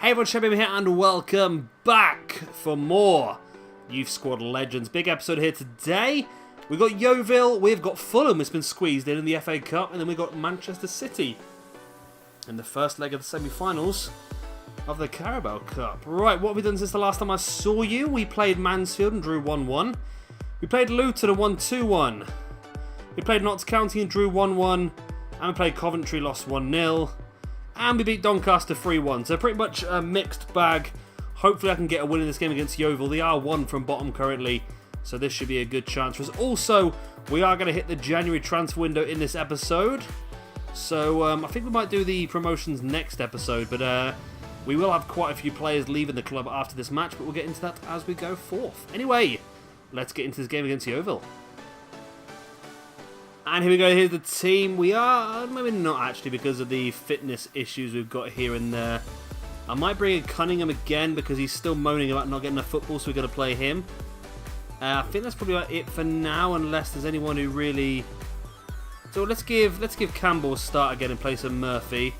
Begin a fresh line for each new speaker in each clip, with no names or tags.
Hey everyone, Shabby here and welcome back for more Youth Squad Legends. Big episode here today. We've got Yeovil, we've got Fulham, it's been squeezed in the FA Cup, and then we've got Manchester City in the first leg of the semi-finals of the Carabao Cup. Right, what have we done since the last time I saw you? We played Mansfield and drew 1-1. We played Luton and won 2-1. We played Notts County and drew 1-1. And we played Coventry, lost 1-0. And we beat Doncaster 3-1. So pretty much a mixed bag. Hopefully I can get a win in this game against Yeovil. They are one from bottom currently, so this should be a good chance for us. Also, we are going to hit the January transfer window in this episode. So I think we might do the promotions next episode. But we will have quite a few players leaving the club after this match. But we'll get into that as we go forth. Anyway, let's get into this game against Yeovil. And here we go, here's the team. We are, maybe not actually because of the fitness issues we've got here and there. I might bring in Cunningham again because he's still moaning about not getting enough football, so we're going to play him. I think that's probably about it for now, unless there's anyone who really... So let's give Campbell a start again and play some Murphy.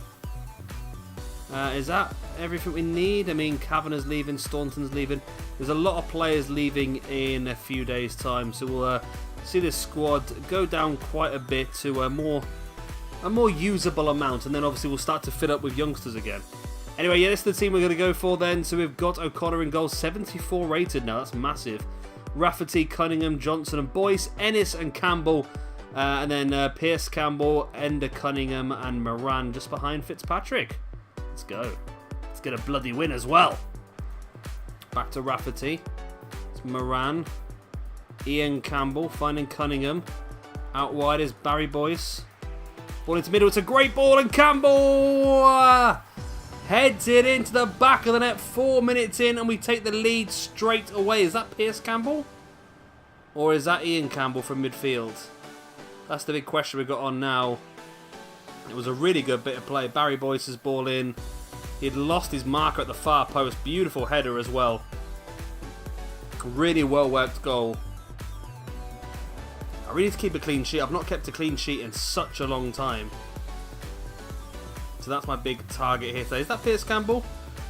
Is that everything we need? I mean, Kavanagh's leaving, Staunton's leaving. There's a lot of players leaving in a few days' time, so we'll... see this squad go down quite a bit to a more usable amount, and then obviously we'll start to fill up with youngsters again. Anyway, yeah, this is the team we're going to go for then. So we've got O'Connor in goal, 74 rated now, that's massive. Rafferty, Cunningham, Johnson and Boyce, Ennis and Campbell, and then Pierce, Campbell, Ender, Cunningham and Moran just behind Fitzpatrick. Let's go. Let's get a bloody win as well. Back to Rafferty. It's Moran. Ian Campbell finding Cunningham. Out wide is Barry Boyce. Ball into middle. It's a great ball and Campbell heads it into the back of the net. 4 minutes in and we take the lead straight away. Is that Pierce Campbell? Or is that Ian Campbell from midfield? That's the big question we've got on now. It was a really good bit of play. Barry Boyce's ball in. He'd lost his marker at the far post. Beautiful header as well. Really well worked goal. I really need to keep a clean sheet. I've not kept a clean sheet in such a long time. So that's my big target here today. Is that Pierce Campbell?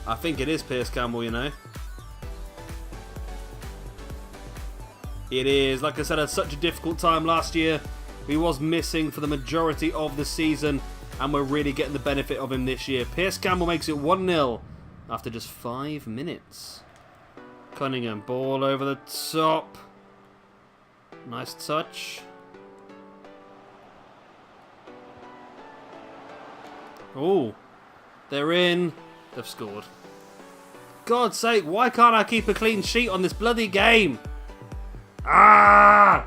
I think it is Pierce Campbell, you know. It is. Like I said, I had such a difficult time last year. He was missing for the majority of the season, and we're really getting the benefit of him this year. Pierce Campbell makes it 1-0 after just 5 minutes. Cunningham, ball over the top. Nice touch. Oh, they're in. They've scored. God's sake, why can't I keep a clean sheet on this bloody game? Ah!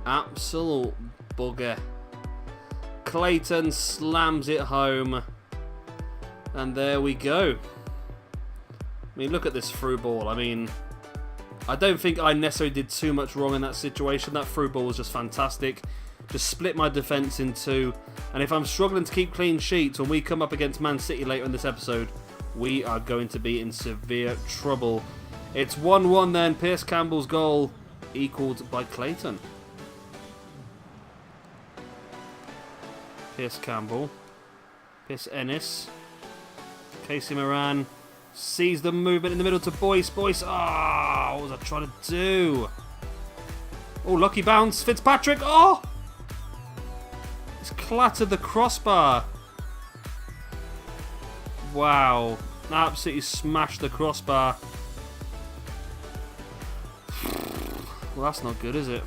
Absolute bugger. Clayton slams it home. And there we go. I mean, look at this through ball. I mean, I don't think I necessarily did too much wrong in that situation. That through ball was just fantastic. Just split my defence in two. And if I'm struggling to keep clean sheets when we come up against Man City later in this episode, we are going to be in severe trouble. It's 1-1 then. Pierce Campbell's goal equalled by Clayton. Pierce Campbell. Pierce Ennis. Casey Moran. Sees the movement in the middle to Boyce. Boyce. Ah, what was I trying to do? Oh, lucky bounce. Fitzpatrick. Oh! He's clattered the crossbar. Wow. Absolutely smashed the crossbar. Well, that's not good, is it?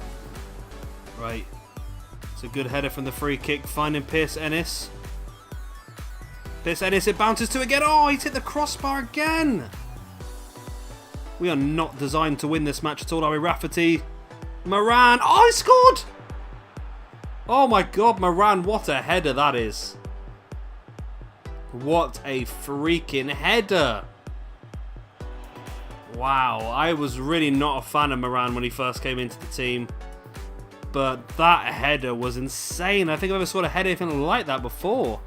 Right. It's a good header from the free kick. Finding Pierce Ennis. Pierce Ennis, it bounces to again. Oh, he's hit the crossbar again. We are not designed to win this match at all, are we? Rafferty. Moran. Oh, he scored. Oh my God, Moran, what a header that is. What a freaking header. Wow, I was really not a fan of Moran when he first came into the team. But that header was insane. I think I've never scored a header anything like that before.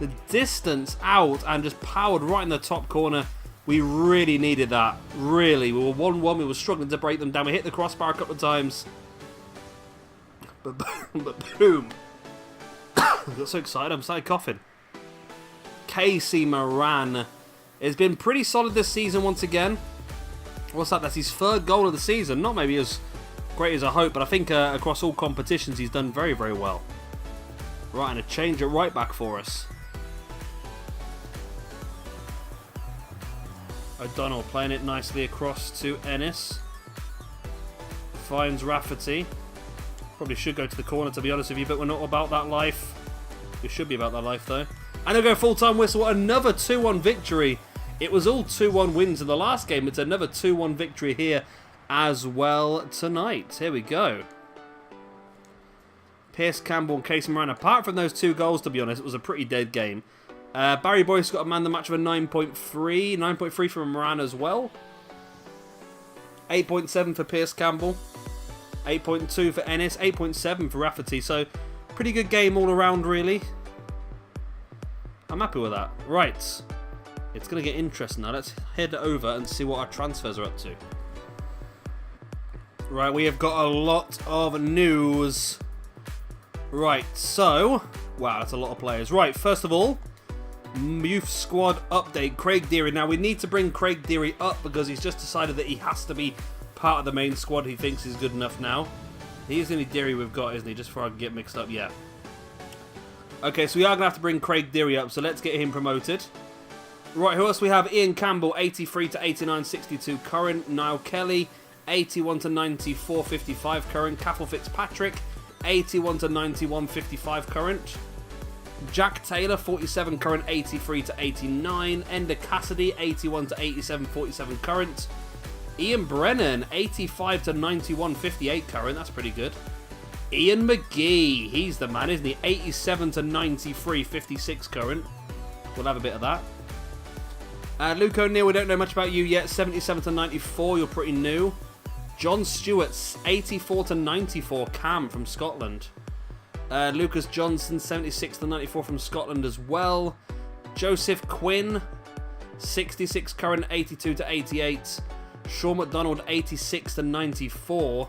The distance out and just powered right in the top corner. We really needed that. Really. We were 1-1. We were struggling to break them down. We hit the crossbar a couple of times. But boom. I got so excited. I'm started coughing. Casey Moran has been pretty solid this season once again. What's that? That's his third goal of the season. Not maybe as great as I hope, but I think across all competitions he's done very, very well. Right, and a change at right back for us. O'Donnell playing it nicely across to Ennis. Finds Rafferty. Probably should go to the corner, to be honest with you, but we're not about that life. We should be about that life, though. And they'll go full-time whistle. Another 2-1 victory. It was all 2-1 wins in the last game. It's another 2-1 victory here as well tonight. Here we go. Pierce Campbell and Casey Moran. Apart from those 2 goals, to be honest, it was a pretty dead game. Barry Boyce got a man of the match of a 9.3. 9.3 from Moran as well. 8.7 for Pierce Campbell. 8.2 for Ennis. 8.7 for Rafferty. So, pretty good game all around, really. I'm happy with that. Right. It's going to get interesting now. Let's head over and see what our transfers are up to. Right, we have got a lot of news. Right, so... Wow, that's a lot of players. Right, first of all, youth squad update. Craig Deary. Now, we need to bring Craig Deary up because he's just decided that he has to be part of the main squad. He thinks he's good enough now. He's the only Deary we've got, isn't he? Just before I can get mixed up, yeah. Okay, so we are going to have to bring Craig Deary up, so let's get him promoted. Right, who else we have? Ian Campbell, 83 to 89, 62 current. Niall Kelly, 81 to 94, 55 current. Cathal Fitzpatrick, 81 to 91, 55 current. Jack Taylor, 47 current, 83 to 89. Ender Cassidy, 81 to 87, 47 current. Ian Brennan, 85 to 91, 58 current. That's pretty good. Ian McGee, he's the man, isn't he? 87 to 93, 56 current. We'll have a bit of that. Luke O'Neill, we don't know much about you yet. 77 to 94, you're pretty new. John Stewart's 84 to 94, Cam from Scotland. Lucas Johnson, 76 to 94 from Scotland as well. Joseph Quinn, 66 current, 82 to 88. Sean McDonald, 86 to 94.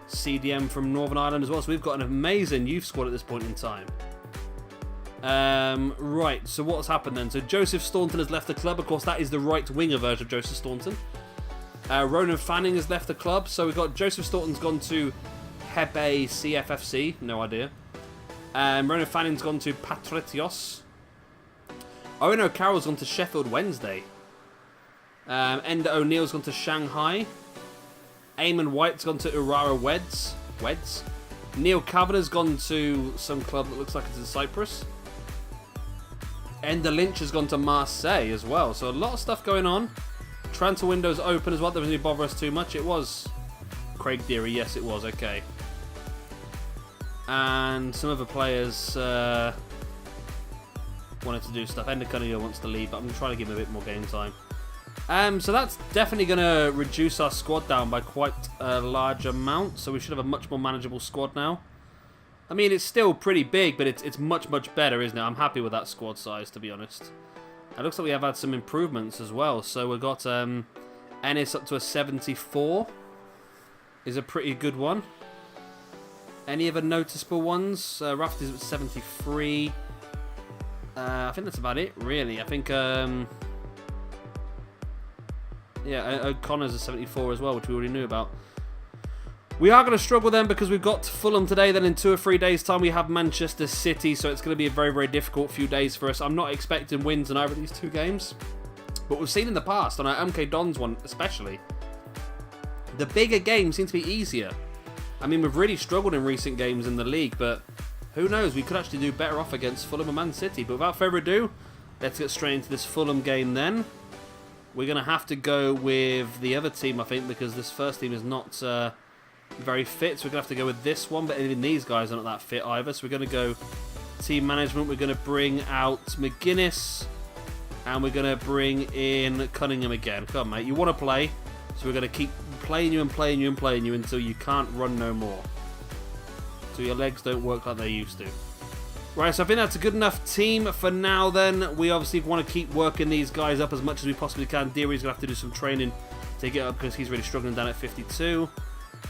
CDM from Northern Ireland as well. So we've got an amazing youth squad at this point in time. Right, so what's happened then? So Joseph Staunton has left the club. Of course, that is the right winger version of Joseph Staunton. Ronan Fanning has left the club. So we've got Joseph Staunton's gone to Hebe CFFC. No idea. Ronan Fanning's gone to Patriots. Owen O'Carroll's gone to Sheffield Wednesday. Ender O'Neill's gone to Shanghai. Eamon White's gone to Urara Weds. Neil Kavanagh's gone to some club that looks like it's in Cyprus. Ender Lynch has gone to Marseille as well. So a lot of stuff going on. Transfer window's open as well. That doesn't really bother us too much. It was Craig Deary. Yes, it was. Okay. And some other players wanted to do stuff. Ender Cunningham wants to leave, but I'm trying to give him a bit more game time. So that's definitely going to reduce our squad down by quite a large amount. So we should have a much more manageable squad now. I mean, it's still pretty big, but it's much, much better, isn't it? I'm happy with that squad size, to be honest. It looks like we have had some improvements as well. So we've got Ennis up to a 74. Is a pretty good one. Any other noticeable ones? Rafferty's at 73. I think that's about it, really. I think... yeah, O'Connor's a 74 as well, which we already knew about. We are going to struggle then because we've got Fulham today. Then in 2 or 3 days' time we have Manchester City. So it's going to be a very, very difficult few days for us. I'm not expecting wins in either of these 2 games. But we've seen in the past, on our MK Dons one especially, the bigger games seem to be easier. I mean, we've really struggled in recent games in the league. But who knows? We could actually do better off against Fulham and Man City. But without further ado, let's get straight into this Fulham game then. We're going to have to go with the other team, I think, because this first team is not very fit. So we're going to have to go with this one, but even these guys are not that fit either. So we're going to go team management. We're going to bring out McGuinness, and we're going to bring in Cunningham again. Come on, mate. You want to play, so we're going to keep playing you and playing you and playing you until you can't run no more. So your legs don't work like they used to. Right, so I think that's a good enough team for now then. We obviously want to keep working these guys up as much as we possibly can. Deary's going to have to do some training to get up because he's really struggling down at 52.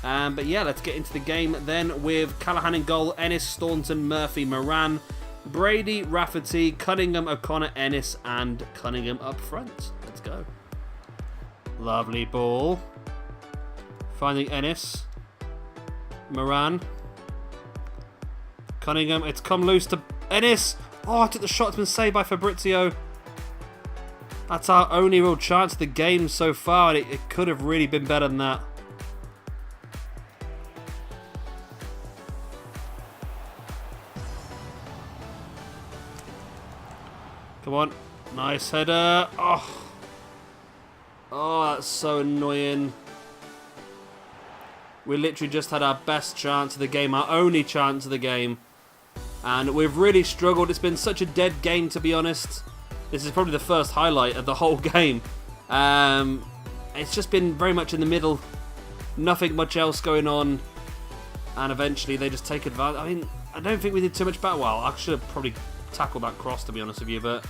But yeah, let's get into the game then with Callahan in goal, Ennis, Staunton, Murphy, Moran, Brady, Rafferty, Cunningham, O'Connor, Ennis, and Cunningham up front. Let's go. Lovely ball. Finding Ennis. Moran. Cunningham. It's come loose to Ennis. Oh, I took the shot. It's been saved by Fabrizio. That's our only real chance of the game so far. And it could have really been better than that. Come on. Nice header. Oh. Oh, that's so annoying. We literally just had our best chance of the game, our only chance of the game. And we've really struggled. It's been such a dead game, to be honest. This is probably the first highlight of the whole game. It's just been very much in the middle. Nothing much else going on. And eventually they just take advantage. I mean, I don't think we did too much better. Well, I should have probably tackled that cross, to be honest with you. But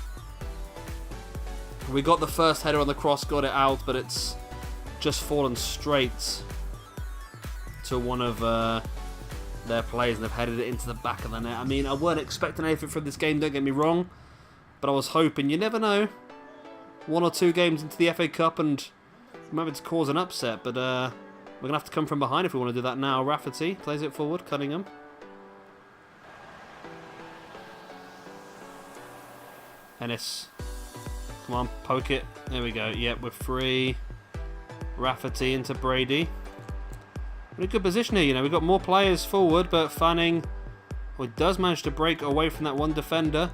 we got the first header on the cross, got it out. But it's just fallen straight to one of their players, and they've headed it into the back of the net. I mean, I weren't expecting anything from this game, don't get me wrong, but I was hoping. You never know. 1 or 2 games into the FA Cup and maybe to cause an upset, but we're going to have to come from behind if we want to do that now. Rafferty plays it forward, Cunningham. Ennis. Come on, poke it. There we go. Yep, we're free. Rafferty into Brady. Really good position here, you know. We've got more players forward, but Fanning does manage to break away from that one defender.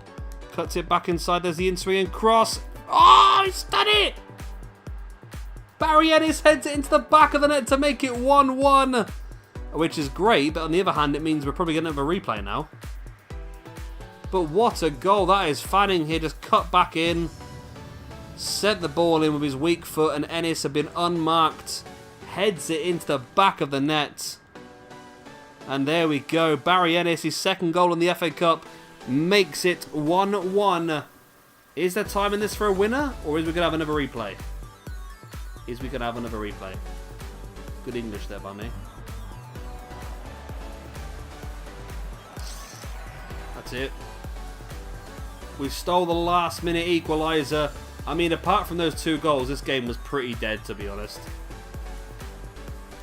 Cuts it back inside. There's the in-swing and cross. Oh, he's done it! Barry Ennis heads it into the back of the net to make it 1-1. Which is great, but on the other hand, it means we're probably going to have a replay now. But what a goal that is. Fanning here just cut back in. Set the ball in with his weak foot, and Ennis have been unmarked. Heads it into the back of the net. And there we go. Barry Ennis, his second goal in the FA Cup, makes it 1-1. Is there time in this for a winner? Or is we going to have another replay? Is we going to have another replay? Good English there by me. That's it. We stole the last minute equaliser. I mean, apart from those 2 goals, this game was pretty dead, to be honest.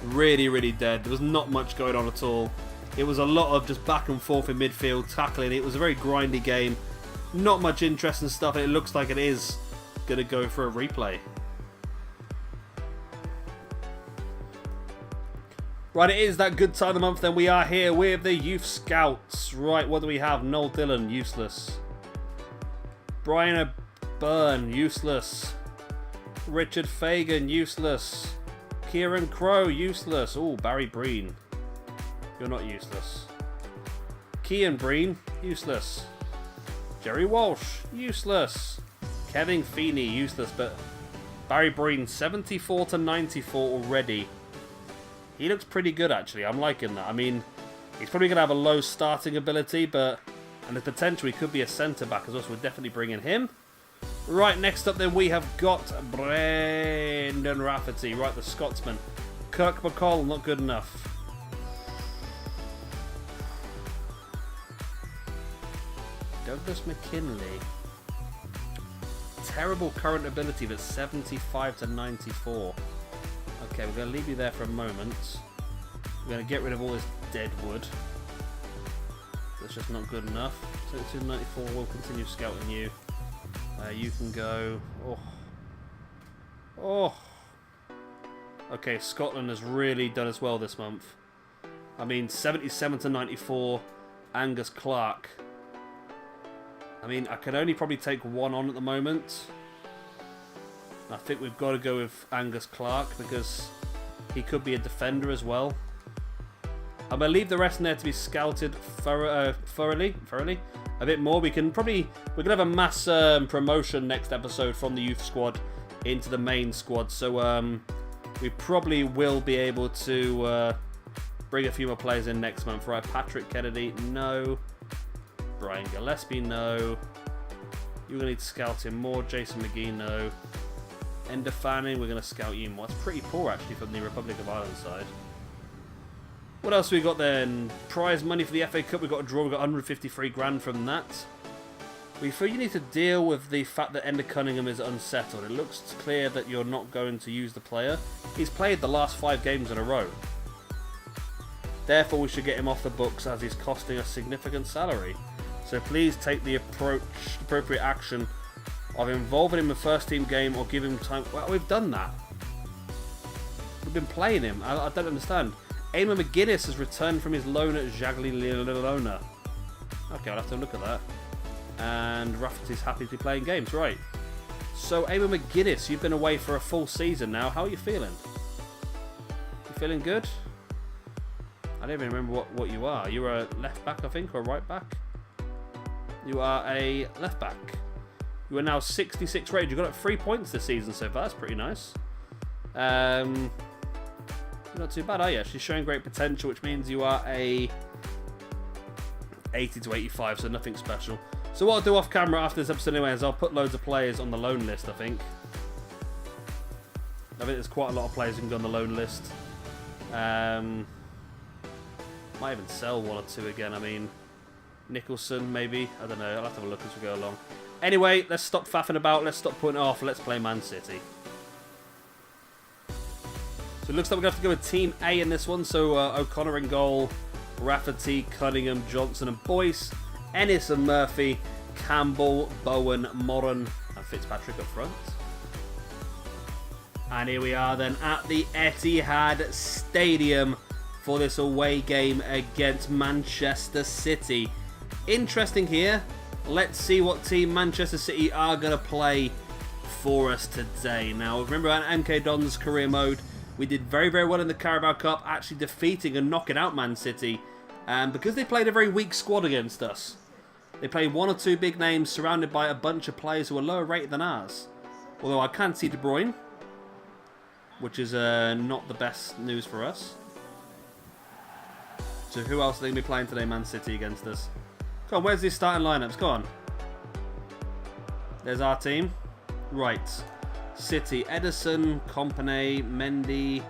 Really, really dead. There was not much going on at all. It was a lot of just back and forth in midfield, tackling. It was a very grindy game. Not much interesting stuff, and it looks like it is going to go for a replay. Right, it is that good time of the month. Then we are here with the Youth Scouts. Right, what do we have? Noel Dillon, useless. Brian Byrne, useless. Richard Fagan, useless. Kieran Crow, useless. Oh, Barry Breen. You're not useless. Kean Breen, useless. Jerry Walsh, useless. Kevin Feeney, useless. But Barry Breen, 74 to 94 already. He looks pretty good, actually. I'm liking that. I mean, he's probably going to have a low starting ability, but and the potential he could be a centre-back as well, so we're definitely bringing him. Right, next up then we have got Brendan Rafferty. Right, the Scotsman. Kirk McCall, not good enough. Douglas McKinley. Terrible current ability, but 75 to 94. Okay, we're going to leave you there for a moment. We're going to get rid of all this dead wood. That's just not good enough. 72 to 94, we'll continue scouting you. You can go... Oh. Okay, Scotland has really done as well this month. I mean, 77 to 94, Angus Clark. I mean, I can only probably take one on at the moment. I think we've got to go with Angus Clark because he could be a defender as well. I'm going to leave the rest in there to be scouted thoroughly a bit more. We're going to have a mass promotion next episode from the youth squad into the main squad. So we probably will be able to bring a few more players in next month. Right, Patrick Kennedy, no. Brian Gillespie, no. You're going to need to scout him more. Jason McGee, no. Ender Fanning, we're going to scout you more. It's pretty poor, actually, from the Republic of Ireland side. What else we got then? Prize money for the FA Cup. We got a draw. We got 153 grand from that. We feel you need to deal with the fact that Ender Cunningham is unsettled. It looks clear that you're not going to use the player. He's played the last 5 games in a row. Therefore, we should get him off the books as he's costing us significant salary. So please take the appropriate action of involving him in the first team game or give him time. Well, we've done that. We've been playing him. I don't understand. Eamon McGuinness has returned from his loan at Jagiellona. Okay, I'll have to look at that. And Rafferty's happy to be playing games, right. So, Eamon McGuinness, you've been away for a full season now. How are you feeling? You feeling good? I don't even remember what you are. You're a left back, I think, or a right back? You are a left back. You are now 66 rated. You got up 3 points this season so far. That's pretty nice. Not too bad, are you? She's showing great potential, which means you are a 80 to 85, so nothing special. So what I'll do off camera after this episode anyway is I'll put loads of players on the loan list, I think. I think there's quite a lot of players who can go on the loan list. Might even sell 1 or 2 again. I mean, Nicholson, maybe. I don't know. I'll have to have a look as we go along. Anyway, let's stop faffing about. Let's stop putting it off. Let's play Man City. So it looks like we're going to have to go with Team A in this one. So O'Connor in goal, Rafferty, Cunningham, Johnson and Boyce, Ennis and Murphy, Campbell, Bowen, Moran and Fitzpatrick up front. And here we are then at the Etihad Stadium for this away game against Manchester City. Interesting here. Let's see what team Manchester City are going to play for us today. Now, remember on MK Don's career mode, we did very, very well in the Carabao Cup, actually defeating and knocking out Man City. Because they played a very weak squad against us. They played 1 or 2 big names surrounded by a bunch of players who are lower rated than ours. Although I can't see De Bruyne, which is not the best news for us. So who else are they going to be playing today, Man City, against us? Come on, where's these starting lineups? Go on. There's our team. Right. City, Ederson, Kompany, Mendy,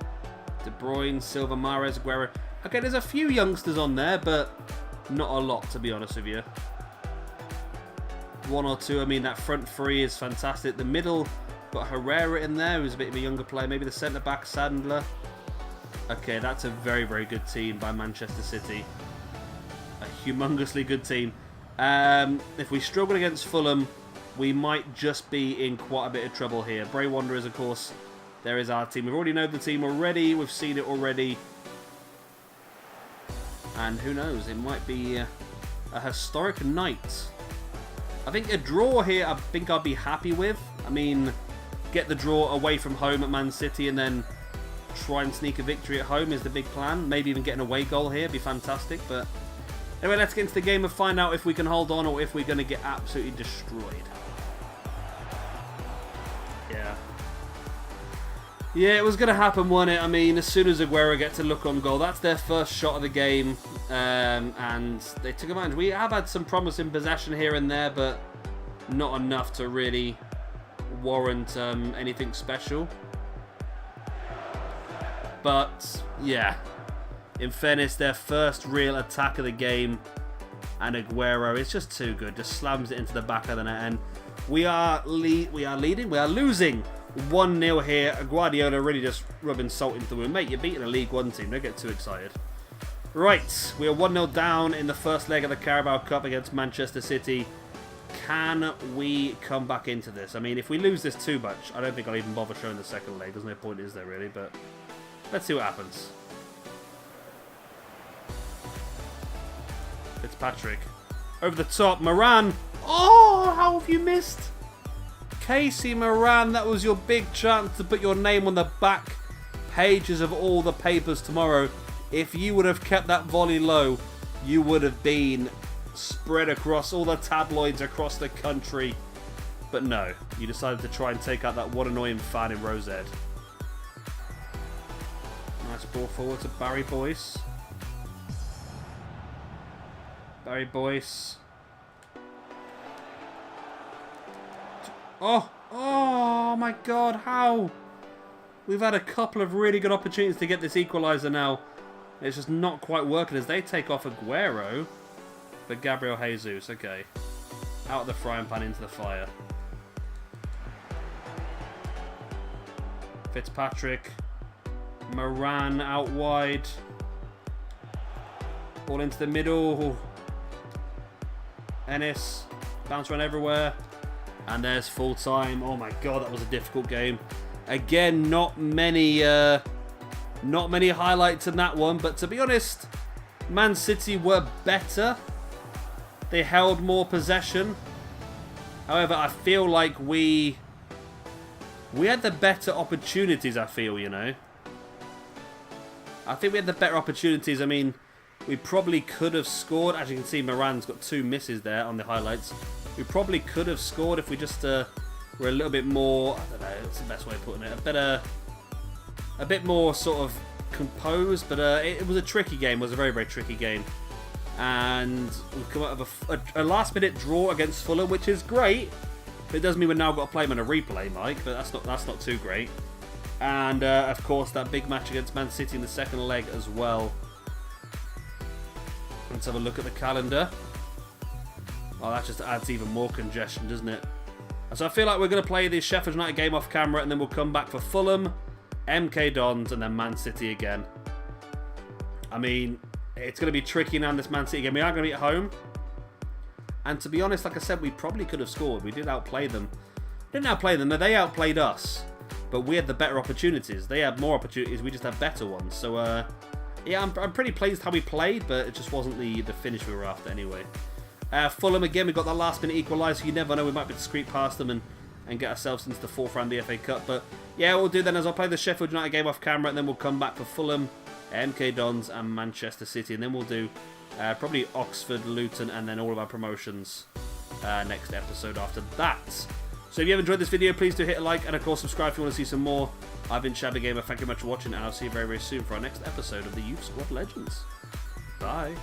De Bruyne, Silva, Mahrez, Aguero. Okay, there's a few youngsters on there, but not a lot, to be honest with you. 1 or 2. I mean, that front 3 is fantastic. The middle, got Herrera in there, who's a bit of a younger player. Maybe the centre-back, Sandler. Okay, that's a very, very good team by Manchester City. A humongously good team. If we struggle against Fulham, we might just be in quite a bit of trouble here. Bray Wanderers, of course, there is our team. We've already known the team already. We've seen it already. And who knows, it might be a historic night. I think a draw here, I think I'd be happy with. I mean, get the draw away from home at Man City and then try and sneak a victory at home is the big plan. Maybe even get an away goal here, be fantastic. But anyway, let's get into the game and find out if we can hold on or if we're going to get absolutely destroyed. Yeah, it was going to happen, wasn't it? I mean, as soon as Aguero gets a look on goal, that's their first shot of the game. And they took advantage. We have had some promising possession here and there, but not enough to really warrant anything special. But, yeah. In fairness, their first real attack of the game. And Aguero is just too good. Just slams it into the back of the net. And we are leading. We are losing 1-0 here. Guardiola really just rubbing salt into the wound. Mate, you're beating a League One team. Don't get too excited. Right, we are 1-0 down in the first leg of the Carabao Cup against Manchester City. Can we come back into this? I mean, if we lose this too much, I don't think I'll even bother showing the second leg. There's no point, is there, really? But let's see what happens. Fitzpatrick. Over the top. Moran. Oh, how have you missed? Casey Moran, that was your big chance to put your name on the back pages of all the papers tomorrow. If you would have kept that volley low, you would have been spread across all the tabloids across the country. But no, you decided to try and take out that one annoying fan in Rosette. Nice ball forward to Barry Boyce. Barry Boyce. Oh my God, how? We've had a couple of really good opportunities to get this equaliser now. It's just not quite working as they take off Aguero. But Gabriel Jesus, okay. Out of the frying pan into the fire. Fitzpatrick. Moran out wide. All into the middle. Ennis. Bounce around everywhere. And there's full time. Oh my god, that was a difficult game. Again, not many highlights in that one. But to be honest, Man City were better. They held more possession. However, I feel like we had the better opportunities, I feel, you know. I think we had the better opportunities. I mean, we probably could have scored. As you can see, Moran's got 2 misses there on the highlights. We probably could have scored if we just were a little bit more, I don't know, what's the best way of putting it, a bit more sort of composed. But it was a tricky game. It was a very, very tricky game. And we've come out of a last-minute draw against Fulham, which is great. It does mean we've now got to play them on a replay, Mike, but that's not too great. And, of course, that big match against Man City in the second leg as well. Let's have a look at the calendar. Oh, that just adds even more congestion, doesn't it? So I feel like we're going to play the Sheffield United game off camera, and then we'll come back for Fulham, MK Dons, and then Man City again. I mean, it's going to be tricky now in this Man City game. We are going to be at home. And to be honest, like I said, we probably could have scored. We did outplay them. We didn't outplay them. No, they outplayed us. But we had the better opportunities. They had more opportunities. We just had better ones. So, yeah, I'm pretty pleased how we played, but it just wasn't the finish we were after anyway. Fulham, again, we got that last-minute equaliser. You never know. We might be able to scrape past them and get ourselves into the 4th round of the FA Cup. But, yeah, what we'll do then is I'll play the Sheffield United game off camera, and then we'll come back for Fulham, MK Dons, and Manchester City. And then we'll do probably Oxford, Luton, and then all of our promotions next episode after that. So if you have enjoyed this video, please do hit a like, and of course subscribe if you want to see some more. I've been Shabby Gamer, thank you very much for watching, and I'll see you very, very soon for our next episode of the Youth Squad Legends. Bye.